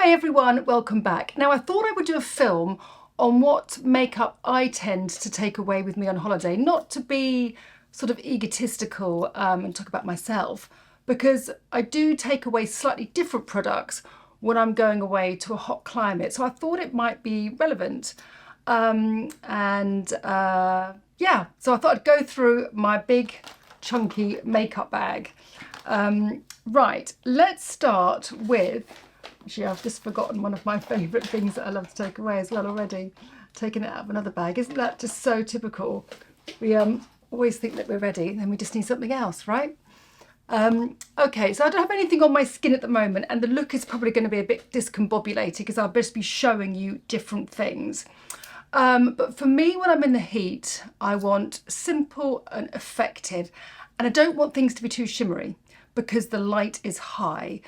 Hi everyone, welcome back. Now I thought I would do a film on what makeup I tend to take away with me on holiday, not to be sort of egotistical and talk about myself, because I do take away slightly different products when I'm going away to a hot climate. So I thought it might be relevant. Yeah, so I thought I'd go through my big chunky makeup bag. Right, let's start with, actually I've just forgotten one of my favourite things that I love to take away as well already. Taking it out of another bag. Isn't that just so typical? We always think that we're ready, then we just need something else, right? Okay, so I don't have anything on my skin at the moment, and the look is probably going to be a bit discombobulated because I'll just be showing you different things. But for me, when I'm in the heat, I want simple and effective, and I don't want things to be too shimmery because the light is high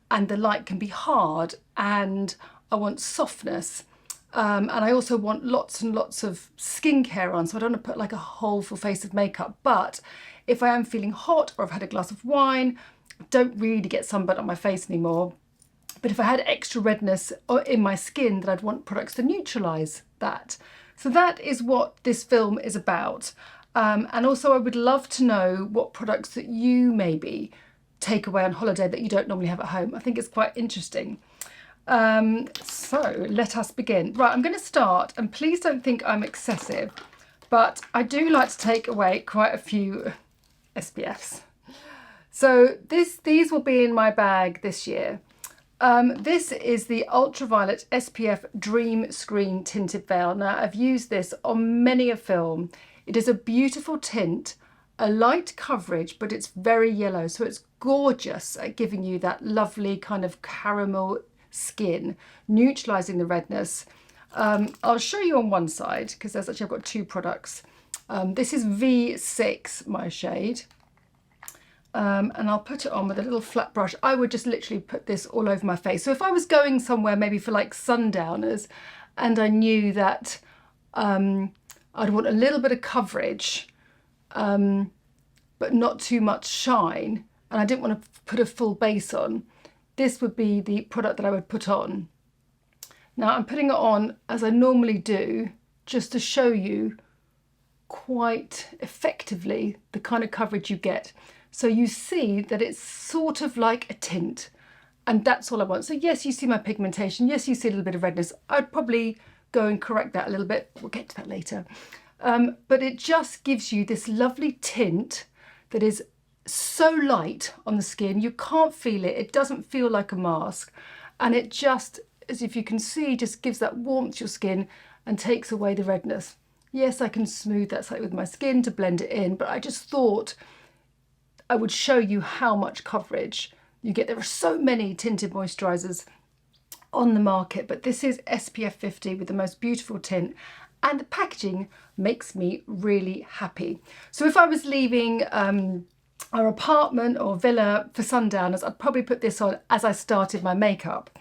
and the light can be hard, and I want softness. And I also want lots and lots of skincare on, so I don't want to put like a whole full face of makeup. But if I am feeling hot or I've had a glass of wine, I don't really get sunburnt on my face anymore. But if I had extra redness in my skin, then I'd want products to neutralise that. So that is what this film is about. And also I would love to know what products that you maybe take away on holiday that you don't normally have at home. I think it's quite interesting. So let us begin. Right, I'm going to start, and please don't think I'm excessive, but I do like to take away quite a few SPFs. So these will be in my bag this year. This is the Ultraviolet SPF Dream Screen Tinted Veil. Now, I've used this on many a film. It is a beautiful tint, a light coverage, but it's very yellow, so it's gorgeous at giving you that lovely kind of caramel skin, neutralizing the redness. I'll show you on one side because there's actually, I've got two products. This is V6, my shade. And I'll put it on with a little flat brush. I would just literally put this all over my face. So if I was going somewhere maybe for like sundowners, and I knew that I'd want a little bit of coverage, but not too much shine, and I didn't want to put a full base on, this would be the product that I would put on. Now I'm putting it on as I normally do, just to show you quite effectively the kind of coverage you get. So you see that it's sort of like a tint, and that's all I want. So yes, you see my pigmentation. Yes, you see a little bit of redness. I'd probably go and correct that a little bit. We'll get to that later. But it just gives you this lovely tint that is so light on the skin. You can't feel it. It doesn't feel like a mask. And it just, as if you can see, just gives that warmth to your skin and takes away the redness. Yes, I can smooth that slightly with my skin to blend it in, but I just thought I would show you how much coverage you get. There are so many tinted moisturisers on the market, but this is SPF 50 with the most beautiful tint, and the packaging makes me really happy. So if I was leaving our apartment or villa for sundowners, I'd probably put this on as I started my makeup.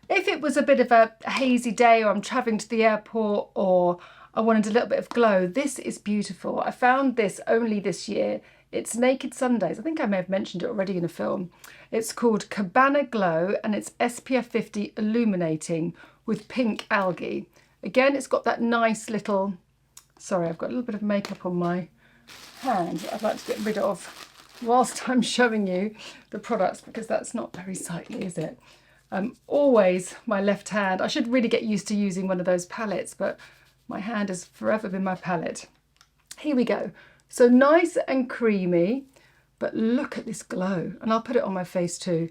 If it was a bit of a hazy day, or I'm travelling to the airport, or I wanted a little bit of glow, this is beautiful. I found this only this year. It's Naked Sundays. I think I may have mentioned it already in a film. It's called Cabana Glow, and it's SPF 50 illuminating with pink algae. Again, it's got that nice little, sorry, I've got a little bit of makeup on my hand that I'd like to get rid of whilst I'm showing you the products, because that's not very sightly, is it? Always my left hand. I should really get used to using one of those palettes, but my hand has forever been my palette. Here we go. So nice and creamy, but look at this glow. And I'll put it on my face too.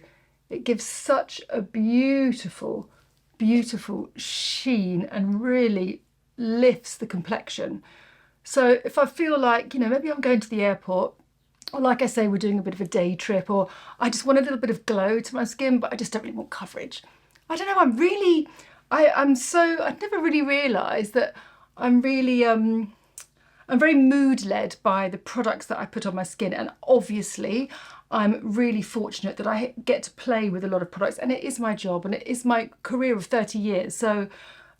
It gives such a beautiful, beautiful sheen and really lifts the complexion. So if I feel like, you know, maybe I'm going to the airport, or like I say, we're doing a bit of a day trip, or I just want a little bit of glow to my skin, but I just don't really want coverage. I don't know, I'd never really realised that I'm very mood-led by the products that I put on my skin, and obviously I'm really fortunate that I get to play with a lot of products, and it is my job and it is my career of 30 years. So,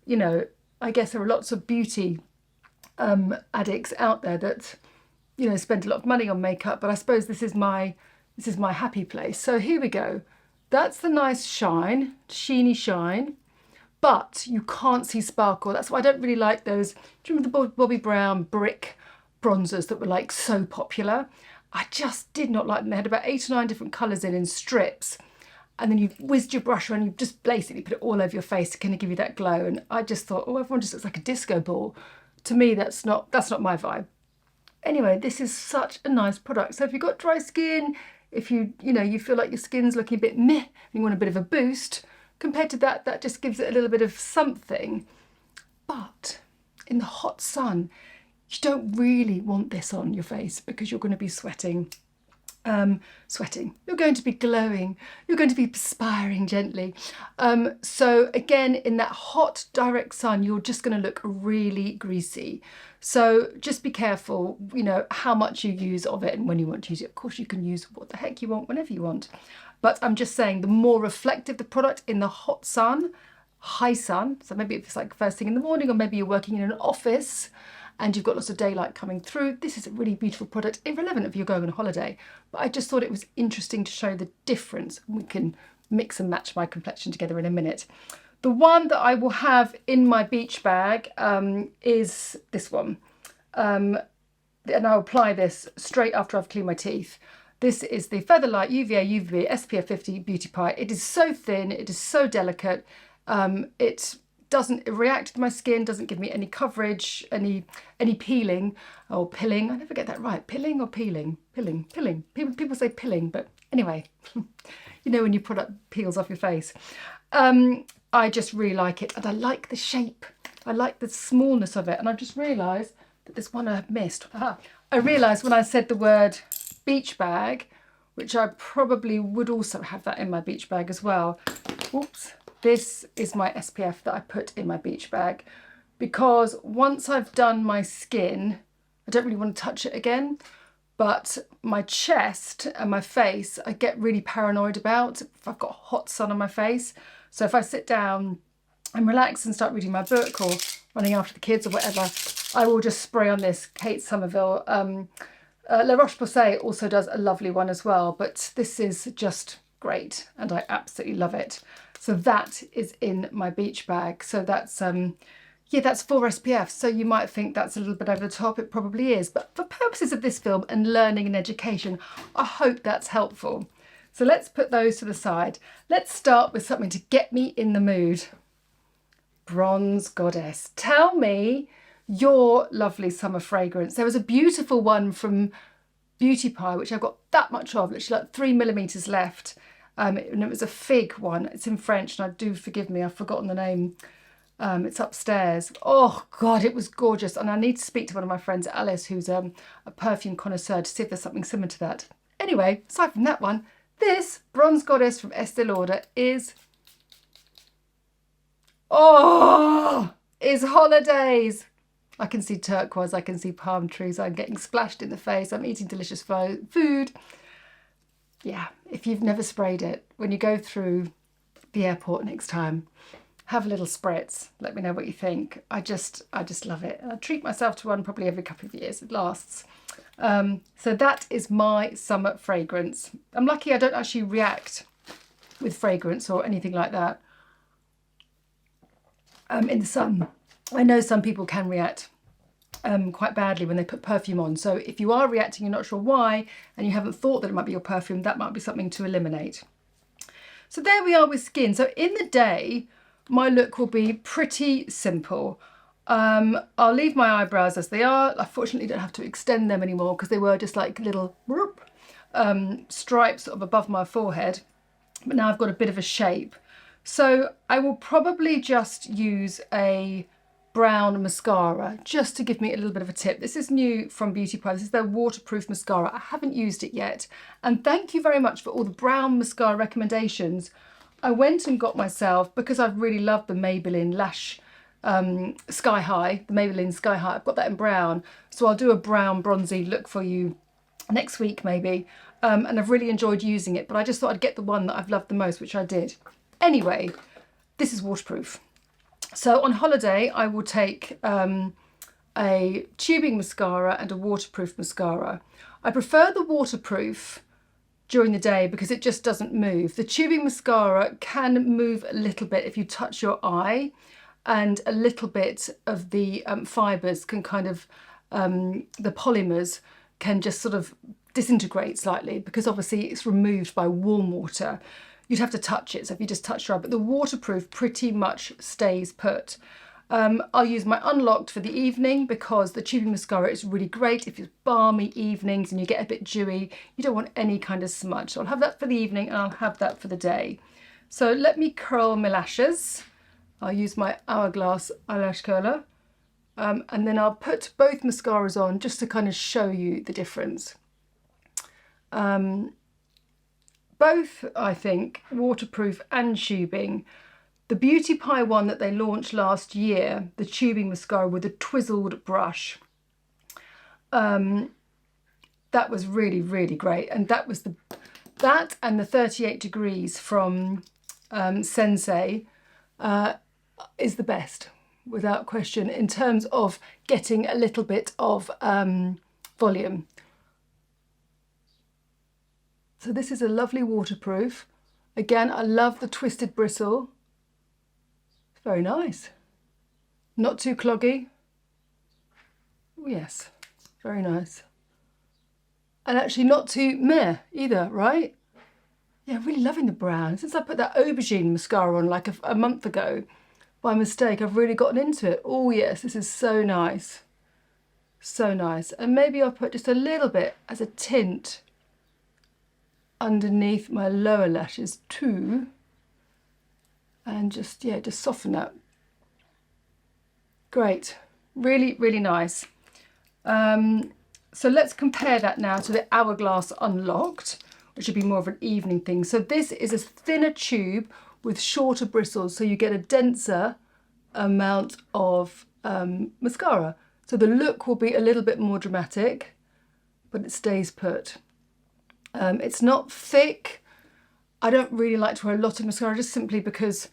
you know, I guess there are lots of beauty addicts out there that, you know, spend a lot of money on makeup, but I suppose this is my happy place. So here we go. that's the nice shine, sheeny shine, but you can't see sparkle. That's why I don't really like those. Do you remember the Bobbi Brown brick bronzers that were like so popular? I just did not like them. They had about 8 or 9 different colours in strips. And then you've whizzed your brush around, you've just basically put it all over your face to kind of give you that glow. And I just thought, oh, everyone just looks like a disco ball. To me, that's not my vibe. Anyway, this is such a nice product. So if you've got dry skin, if you feel like your skin's looking a bit meh, and you want a bit of a boost, compared to that, that just gives it a little bit of something. But in the hot sun, you don't really want this on your face because you're going to be sweating. You're going to be glowing, you're going to be perspiring gently. So again, in that hot direct sun, you're just going to look really greasy. So just be careful, how much you use of it and when you want to use it. Of course, you can use what the heck you want whenever you want. But I'm just saying, the more reflective the product in the hot sun, high sun, so maybe if it's like first thing in the morning, or maybe you're working in an office and you've got lots of daylight coming through, this is a really beautiful product, irrelevant if you're going on holiday. But I just thought it was interesting to show the difference. We can mix and match my complexion together in a minute. The one that I will have in my beach bag is this one. And I'll apply this straight after I've cleaned my teeth. This is the Featherlight UVA UVB SPF 50 Beauty Pie. It is so thin, it is so delicate. It doesn't react to my skin, doesn't give me any coverage, any peeling or pilling. I never get that right. Pilling or peeling? Pilling. People say pilling, but anyway, when your product peels off your face. I just really like it, and I like the shape. I like the smallness of it, and I just realised that there's one I've missed. I realised when I said the word beach bag, which I probably would also have that in my beach bag as well. Oops. This is my SPF that I put in my beach bag, because once I've done my skin, I don't really want to touch it again, but my chest and my face, I get really paranoid about if I've got hot sun on my face. So if I sit down and relax and start reading my book or running after the kids or whatever, I will just spray on this Kate Somerville. La Roche-Posay also does a lovely one as well, but this is just great and I absolutely love it. So that is in my beach bag. So that's, that's 4 SPF. So you might think that's a little bit over the top. It probably is. But for purposes of this film and learning and education, I hope that's helpful. So let's put those to the side. Let's start with something to get me in the mood. Bronze Goddess. Tell me your lovely summer fragrance. There was a beautiful one from Beauty Pie, which I've got that much of, literally like 3 millimeters left. And it was a fig one. It's in French, and do forgive me, I've forgotten the name. It's upstairs. Oh God, it was gorgeous. And I need to speak to one of my friends, Alice, who's a perfume connoisseur, to see if there's something similar to that. Anyway, aside from that one, this Bronze Goddess from Estee Lauder is holidays. I can see turquoise, I can see palm trees, I'm getting splashed in the face, I'm eating delicious food. Yeah, if you've never sprayed it, when you go through the airport next time, have a little spritz. Let me know what you think. I just love it. I treat myself to one probably every couple of years. It lasts. So that is my summer fragrance. I'm lucky I don't actually react with fragrance or anything like that in the sun. I know some people can react quite badly when they put perfume on. So if you are reacting, you're not sure why, and you haven't thought that it might be your perfume, that might be something to eliminate. So there we are with skin. So in the day, my look will be pretty simple. I'll leave my eyebrows as they are. I fortunately don't have to extend them anymore because they were just like little stripes sort of above my forehead. But now I've got a bit of a shape. So I will probably just use a brown mascara just to give me a little bit of a tip. This is new from Beauty Pie. This is their waterproof mascara. I haven't used it yet. And thank you very much for all the brown mascara recommendations. I went and got myself, because I've really loved the Maybelline Lash Sky High, the Maybelline Sky High. I've got that in brown. So I'll do a brown bronzy look for you next week maybe. And I've really enjoyed using it, but I just thought I'd get the one that I've loved the most, which I did. Anyway, this is waterproof. So on holiday, I will take a tubing mascara and a waterproof mascara. I prefer the waterproof during the day because it just doesn't move. The tubing mascara can move a little bit if you touch your eye, and a little bit of the fibres can kind of, the polymers can just sort of disintegrate slightly because obviously it's removed by warm water. You'd have to touch it, so if you just touch your eye, but the waterproof pretty much stays put. I'll use my unlocked for the evening because the tubing mascara is really great if it's balmy evenings and you get a bit dewy. You don't want any kind of smudge. So I'll have that for the evening and I'll have that for the day. So let me curl my lashes. I'll use my Hourglass eyelash curler, and then I'll put both mascaras on just to kind of show you the difference. Both, I think, waterproof and tubing. The Beauty Pie one that they launched last year, the tubing mascara with a twizzled brush, that was really, really great. And that was that and the 38 Degrees from Sensei is the best, without question, in terms of getting a little bit of volume. So this is a lovely waterproof. Again, I love the twisted bristle. It's very nice. Not too cloggy. Yes, very nice. And actually not too meh either, right? Yeah, really loving the brown. Since I put that aubergine mascara on like a month ago, by mistake, I've really gotten into it. Oh yes, this is so nice. So nice. And maybe I'll put just a little bit as a tint underneath my lower lashes too, and just, yeah, just soften that. Great, really, really nice. So let's compare that now to the Hourglass Unlocked, which would be more of an evening thing. So this is a thinner tube with shorter bristles, so you get a denser amount of mascara. So the look will be a little bit more dramatic, but it stays put. It's not thick. I don't really like to wear a lot of mascara, just simply because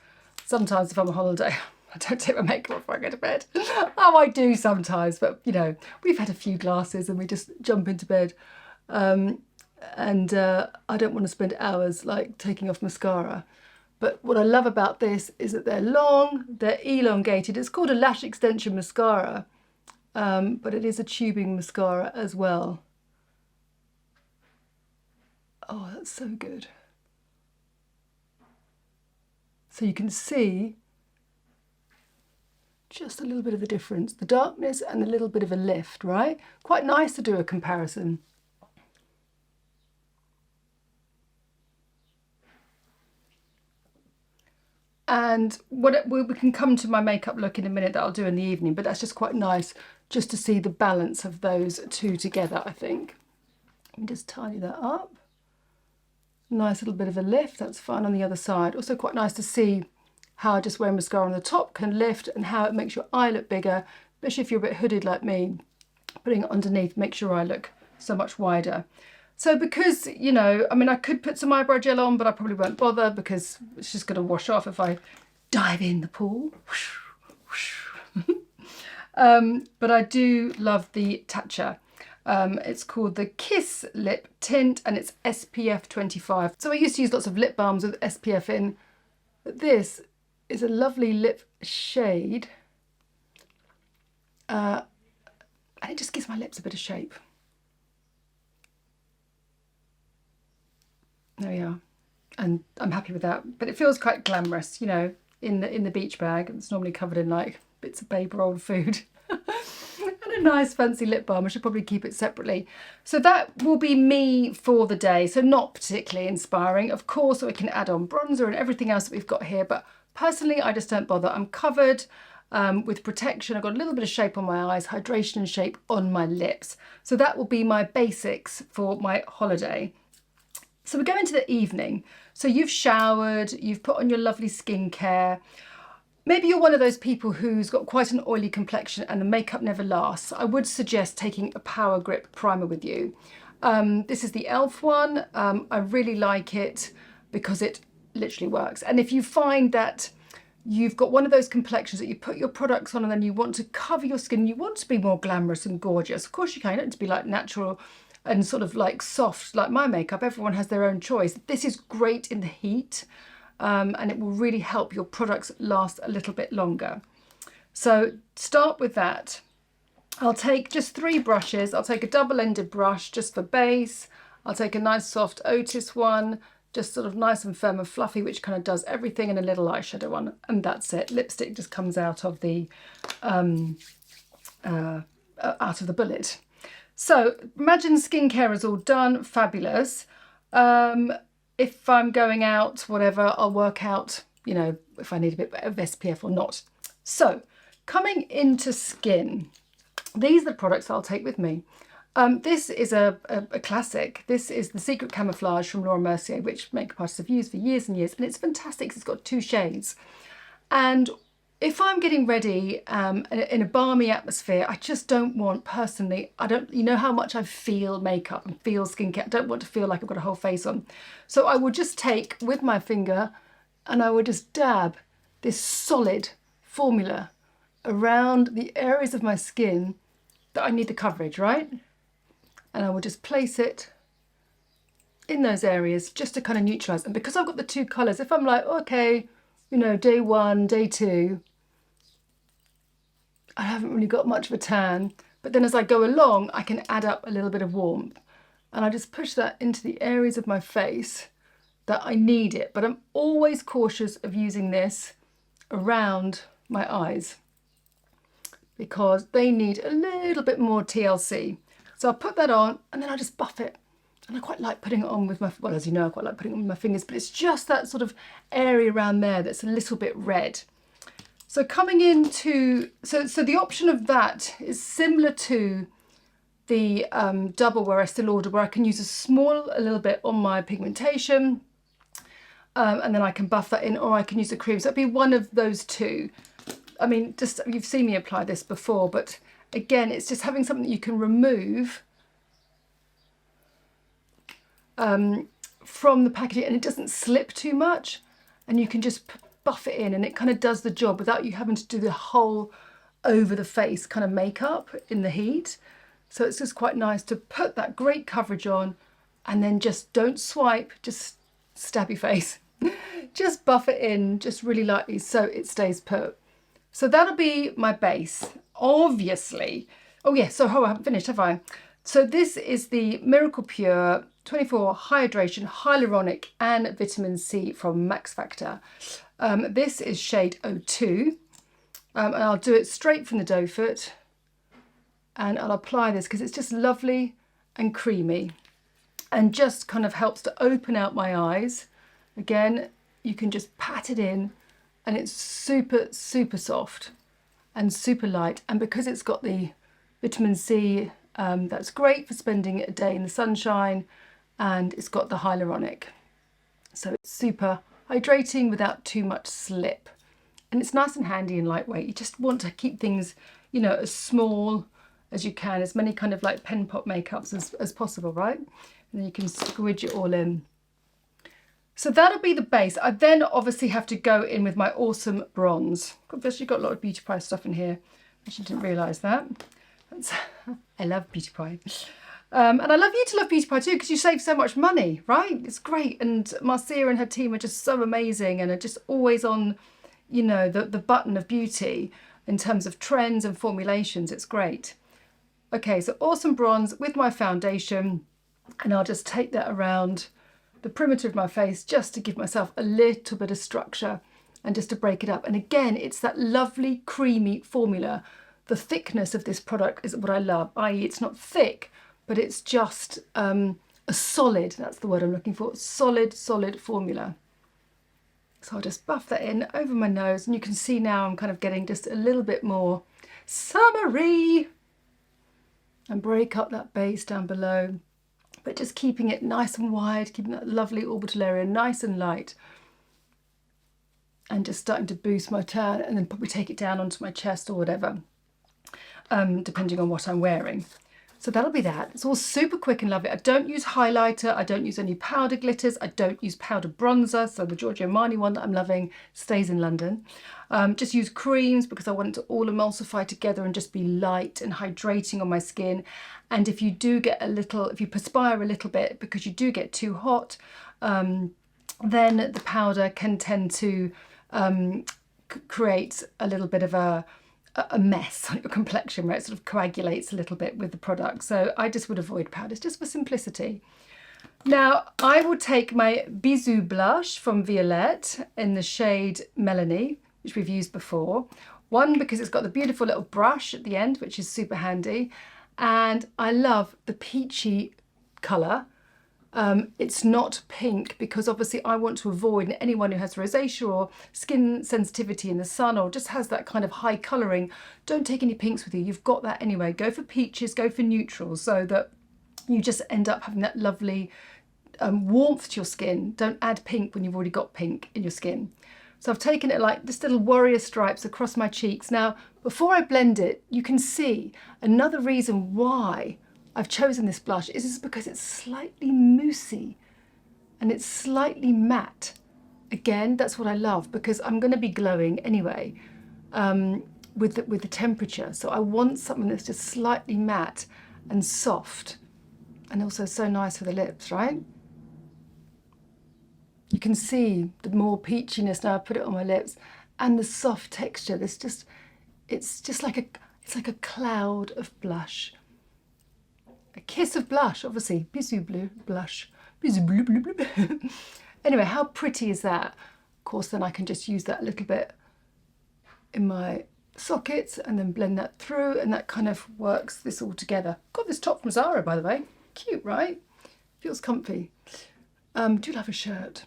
sometimes if I'm on holiday, I don't take my makeup off before I go to bed. Oh, I do sometimes, but you know, we've had a few glasses and we just jump into bed. I don't want to spend hours like taking off mascara. But what I love about this is that they're long, they're elongated. It's called a lash extension mascara, but it is a tubing mascara as well. Oh, that's so good. So you can see just a little bit of the difference, the darkness and a little bit of a lift, right? Quite nice to do a comparison. And we can come to my makeup look in a minute that I'll do in the evening, but that's just quite nice just to see the balance of those two together, I think. Let me just tidy that up. Nice little bit of a lift, that's fine on the other side. Also quite nice to see how just wearing mascara on the top can lift and how it makes your eye look bigger, especially if you're a bit hooded like me. Putting it underneath makes your eye look so much wider. So because, you know, I mean, I could put some eyebrow gel on, but I probably won't bother because it's just going to wash off if I dive in the pool. But I do love the Tatcha. It's called the Kiss Lip Tint and it's SPF 25. So I used to use lots of lip balms with SPF in, but this is a lovely lip shade. And it just gives my lips a bit of shape. There we are. And I'm happy with that. But it feels quite glamorous, you know, in the beach bag. It's normally covered in like bits of baby rolled food. And a nice fancy lip balm. I should probably keep it separately. So that will be me for the day. So not particularly inspiring. Of course, we can add on bronzer and everything else that we've got here. But personally, I just don't bother. I'm covered with protection. I've got a little bit of shape on my eyes, hydration and shape on my lips. So that will be my basics for my holiday. So we're going to the evening. So you've showered, you've put on your lovely skincare. Maybe you're one of those people who's got quite an oily complexion and the makeup never lasts. I would suggest taking a Power Grip primer with you. This is the e.l.f. one. I really like it because it literally works. And if you find that you've got one of those complexions that you put your products on and then you want to cover your skin, you want to be more glamorous and gorgeous, of course you can. You don't have to be like natural and sort of like soft like my makeup. Everyone has their own choice. This is great in the heat, and it will really help your products last a little bit longer. So start with that. I'll take just 3 brushes. I'll take a double-ended brush just for base. I'll take a nice soft Otis one, just sort of nice and firm and fluffy, which kind of does everything, in a little eyeshadow one, and that's it. Lipstick just comes out of the bullet. So imagine skincare is all done, fabulous. If I'm going out, whatever, I'll work out, you know, if I need a bit of SPF or not. So coming into skin, these are the products I'll take with me. This is a classic. This is the Secret Camouflage from Laura Mercier, which makeup artists have used for years and years, and it's fantastic because it's got 2 shades. And if I'm getting ready in a balmy atmosphere, I just don't want, personally, you know how much I feel makeup and feel skincare. I don't want to feel like I've got a whole face on. So I would just take with my finger and I would just dab this solid formula around the areas of my skin that I need the coverage, right? And I will just place it in those areas just to kind of neutralize. And because I've got the 2 colors, if I'm like, okay, you know, day 1, day 2, I haven't really got much of a tan, but then as I go along, I can add up a little bit of warmth. And I just push that into the areas of my face that I need it. But I'm always cautious of using this around my eyes because they need a little bit more TLC. So I'll put that on and then I just buff it. And I quite like putting it on with my, well, as you know, I quite like putting it on with my fingers, but it's just that sort of area around there that's a little bit red. So coming into, so the option of that is similar to the double where I still order, where I can use a little bit on my pigmentation, and then I can buff that in, or I can use the cream. So it'd be one of those 2. I mean, just, you've seen me apply this before, but again, it's just having something that you can remove from the packaging and it doesn't slip too much, and you can just buff it in and it kind of does the job without you having to do the whole over the face kind of makeup in the heat. So it's just quite nice to put that great coverage on and then just don't swipe, just stab your face. Just buff it in just really lightly so it stays put. So that'll be my base, obviously. Oh yeah, so I haven't finished, have I? So this is the Miracle Pure 24 Hydration, Hyaluronic and Vitamin C from Max Factor. This is shade 02, and I'll do it straight from the doe foot, and I'll apply this because it's just lovely and creamy and just kind of helps to open out my eyes. Again, you can just pat it in and it's super, super soft and super light. And because it's got the vitamin C, that's great for spending a day in the sunshine, and it's got the hyaluronic. So it's super hydrating without too much slip. And it's nice and handy and lightweight. You just want to keep things, you know, as small as you can, as many kind of like pen pop makeups as possible, right? And then you can squidge it all in. So that'll be the base. I then obviously have to go in with my awesome bronze. I've actually got a lot of Beauty Pie stuff in here. I actually didn't realise that. I love Beauty Pie. And I love you to love Beauty Pie too, because you save so much money, right? It's great. And Marcia and her team are just so amazing and are just always on, you know, the button of beauty in terms of trends and formulations. It's great. Okay, so awesome bronze with my foundation, and I'll just take that around the perimeter of my face just to give myself a little bit of structure and just to break it up. And again, it's that lovely creamy formula. The thickness of this product is what I love, i.e. it's not thick, but it's just a solid, that's the word I'm looking for, solid formula. So I'll just buff that in over my nose, and you can see now I'm kind of getting just a little bit more summery, and break up that base down below, but just keeping it nice and wide, keeping that lovely orbital area nice and light, and just starting to boost my tan, and then probably take it down onto my chest or whatever, depending on what I'm wearing. So that'll be that. It's all super quick and lovely. I don't use highlighter. I don't use any powder glitters. I don't use powder bronzer. So the Giorgio Armani one that I'm loving stays in London. Just use creams because I want it to all emulsify together and just be light and hydrating on my skin. And if you do get a little, if you perspire a little bit because you do get too hot, then the powder can tend to create a little bit of a mess on your complexion, where it sort of coagulates a little bit with the product. So I just would avoid powders just for simplicity. Now I will take my Bisou blush from Violette in the shade Melanie, which we've used before. One, because it's got the beautiful little brush at the end, which is super handy. And I love the peachy colour. It's not pink because obviously I want to avoid anyone who has rosacea or skin sensitivity in the sun or just has that kind of high colouring. Don't take any pinks with you. You've got that anyway. Go for peaches, go for neutrals so that you just end up having that lovely warmth to your skin. Don't add pink when you've already got pink in your skin. So I've taken it like just little warrior stripes across my cheeks. Now, before I blend it, you can see another reason why I've chosen this blush is because it's slightly moussey and it's slightly matte. Again, that's what I love because I'm going to be glowing anyway with the temperature. So I want something that's just slightly matte and soft and also so nice for the lips, right? You can see the more peachiness now I put it on my lips and the soft texture. It's just like a cloud of blush. A kiss of blush, obviously. Bisou bleu blush. Bisou bleu bleu bleu. Anyway, how pretty is that? Of course, then I can just use that a little bit in my sockets and then blend that through, and that kind of works this all together. Got this top from Zara, by the way. Cute, right? Feels comfy. Do love a shirt.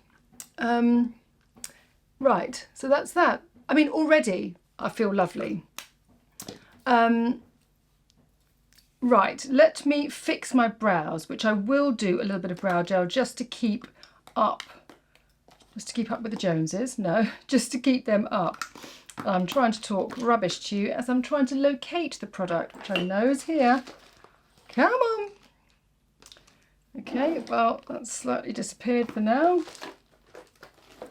Right, so that's that. I mean, already I feel lovely. Right, let me fix my brows, which I will do a little bit of brow gel just to keep up with the Joneses. No, just to keep them up. I'm trying to talk rubbish to you as I'm trying to locate the product, which I know is here. Come on. Okay, well, that's slightly disappeared for now.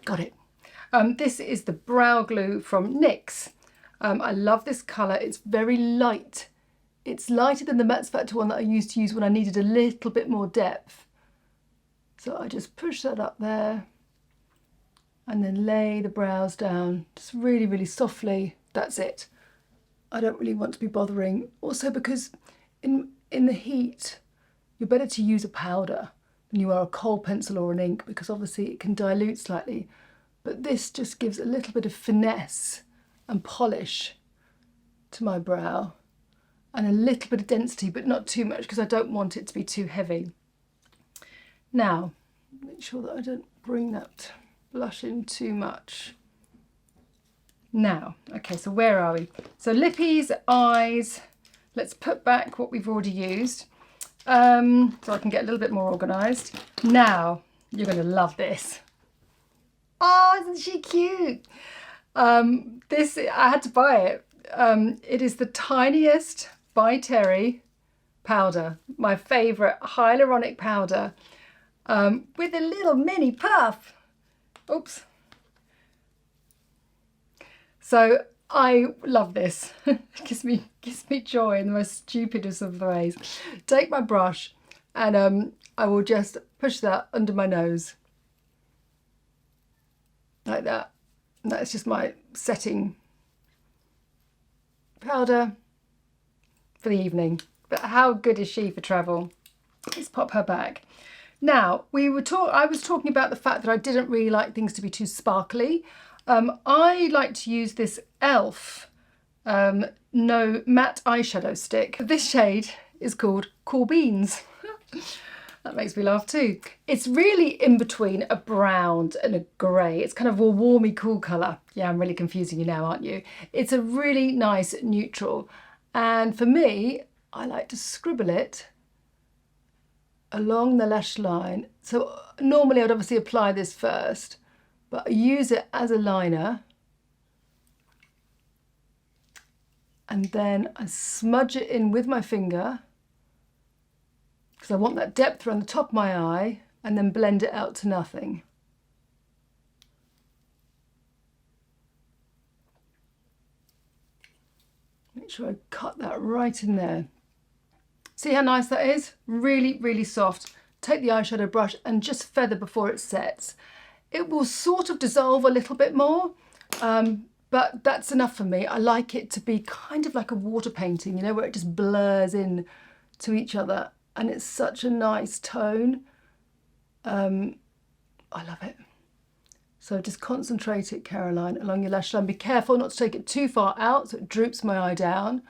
Got it. This is the brow glue from NYX. I love this colour. It's very light. It's lighter than the Matte Factor one that I used to use when I needed a little bit more depth. So I just push that up there and then lay the brows down just really, really softly. That's it. I don't really want to be bothering. Also because in the heat, you're better to use a powder than you are a kohl pencil or an ink because obviously it can dilute slightly. But this just gives a little bit of finesse and polish to my brow. And a little bit of density, but not too much because I don't want it to be too heavy. Now, make sure that I don't bring that blush in too much. Now, okay, so where are we? So lippies, eyes, let's put back what we've already used so I can get a little bit more organised. Now, you're going to love this. Oh, isn't she cute? This, I had to buy it. It is the tiniest by Terry powder, my favourite hyaluronic powder, with a little mini puff. Oops. So I love this. It gives me joy in the most stupidest of ways. Take my brush and I will just push that under my nose like that. And that's just my setting powder for the evening. But how good is she for travel? Let's pop her back. Now, I was talking about the fact that I didn't really like things to be too sparkly. I like to use this e.l.f. No matte eyeshadow stick. This shade is called Cool Beans. That makes me laugh too. It's really in between a brown and a grey. It's kind of a warmy, cool colour. Yeah, I'm really confusing you now, aren't you? It's a really nice neutral. And for me, I like to scribble it along the lash line. So normally I'd obviously apply this first, but I use it as a liner. And then I smudge it in with my finger because I want that depth around the top of my eye, and then blend it out to nothing. Make sure I cut that right in there. See how nice that is? Really, really soft. Take the eyeshadow brush and just feather before it sets. It will sort of dissolve a little bit more, but that's enough for me. I like it to be kind of like a water painting, you know, where it just blurs in to each other, and it's such a nice tone. I love it. So just concentrate it, Caroline, along your lash line. Be careful not to take it too far out so it droops my eye down,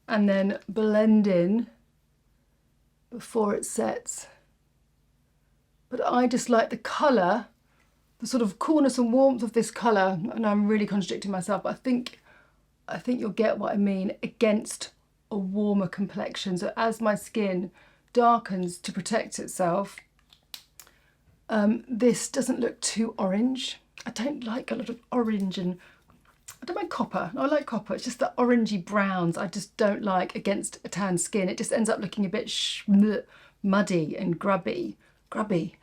and then blend in before it sets. But I just like the colour, the sort of coolness and warmth of this colour, and I'm really contradicting myself, but I think you'll get what I mean, against a warmer complexion. So as my skin darkens to protect itself, this doesn't look too orange. I don't like a lot of orange, and I don't mind copper. I like copper. It's just the orangey browns I just don't like against a tan skin. It just ends up looking a bit muddy and grubby.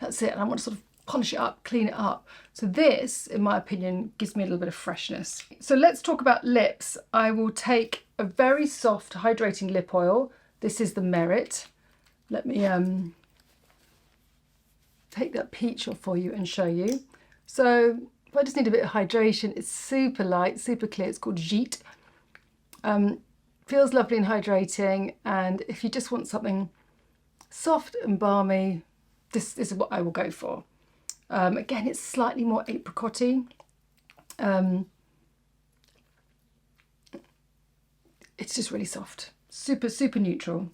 That's it. And I want to sort of polish it up, clean it up. So this, in my opinion, gives me a little bit of freshness. So let's talk about lips. I will take a very soft hydrating lip oil. This is the Merit. Let me take that peach off for you and show you. So if I just need a bit of hydration, it's super light, super clear. It's called Gite. Feels lovely and hydrating. And if you just want something soft and balmy, this is what I will go for. Again, it's slightly more apricot-y. It's just really soft, super, super neutral.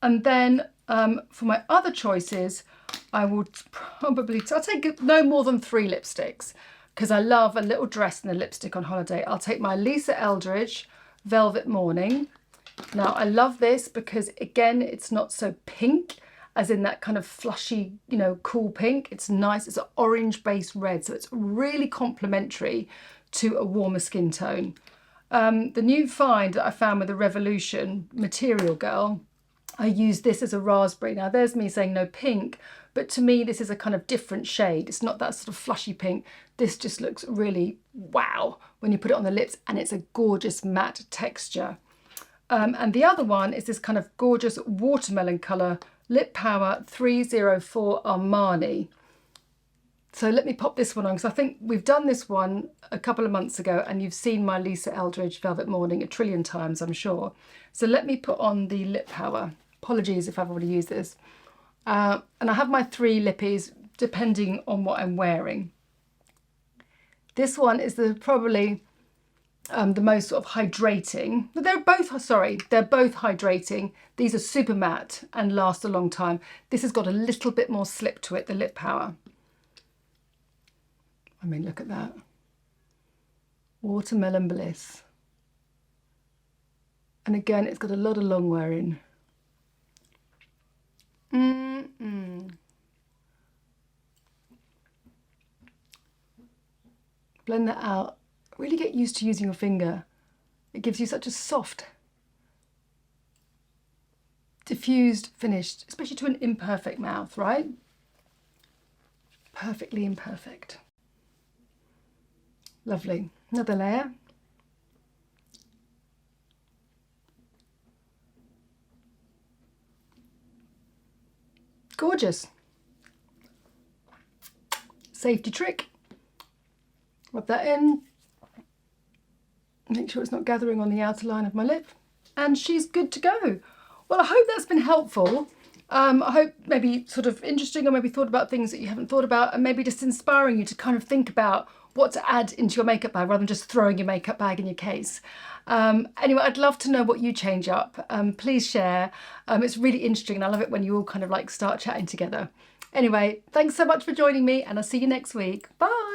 And then for my other choices, I will probably, I'll take no more than 3 lipsticks, because I love a little dress and a lipstick on holiday. I'll take my Lisa Eldridge Velvet Morning. Now I love this because, again, it's not so pink, as in that kind of flushy, you know, cool pink. It's nice. It's an orange based red, so it's really complementary to a warmer skin tone. The new find that I found with the Revolution Material Girl, I use this as a raspberry. Now there's me saying no pink, but to me this is a kind of different shade. It's not that sort of flushy pink. This just looks really wow when you put it on the lips, and it's a gorgeous matte texture. And the other one is this kind of gorgeous watermelon colour, Lip Power 304 Armani. So let me pop this one on, because I think we've done this one a couple of months ago, and you've seen my Lisa Eldridge Velvet Morning a trillion times, I'm sure. So let me put on the Lip Power. Apologies if I've already used this. And I have my 3 lippies depending on what I'm wearing. This one is probably the most sort of hydrating. But they're both hydrating. These are super matte and last a long time. This has got a little bit more slip to it, the Lip Power. I mean, look at that. Watermelon Bliss. And again, it's got a lot of long wearing. Blend that out. Really get used to using your finger. It gives you such a soft, diffused finish, especially to an imperfect mouth, right? Perfectly imperfect. Lovely. Another layer. Gorgeous. Safety trick. Rub that in. Make sure it's not gathering on the outer line of my lip. And she's good to go. Well, I hope that's been helpful. I hope maybe sort of interesting, or maybe thought about things that you haven't thought about, and maybe just inspiring you to kind of think about what to add into your makeup bag rather than just throwing your makeup bag in your case. Anyway, I'd love to know what you change up. Please share. It's really interesting, and I love it when you all kind of like start chatting together. Anyway, thanks so much for joining me, and I'll see you next week. Bye.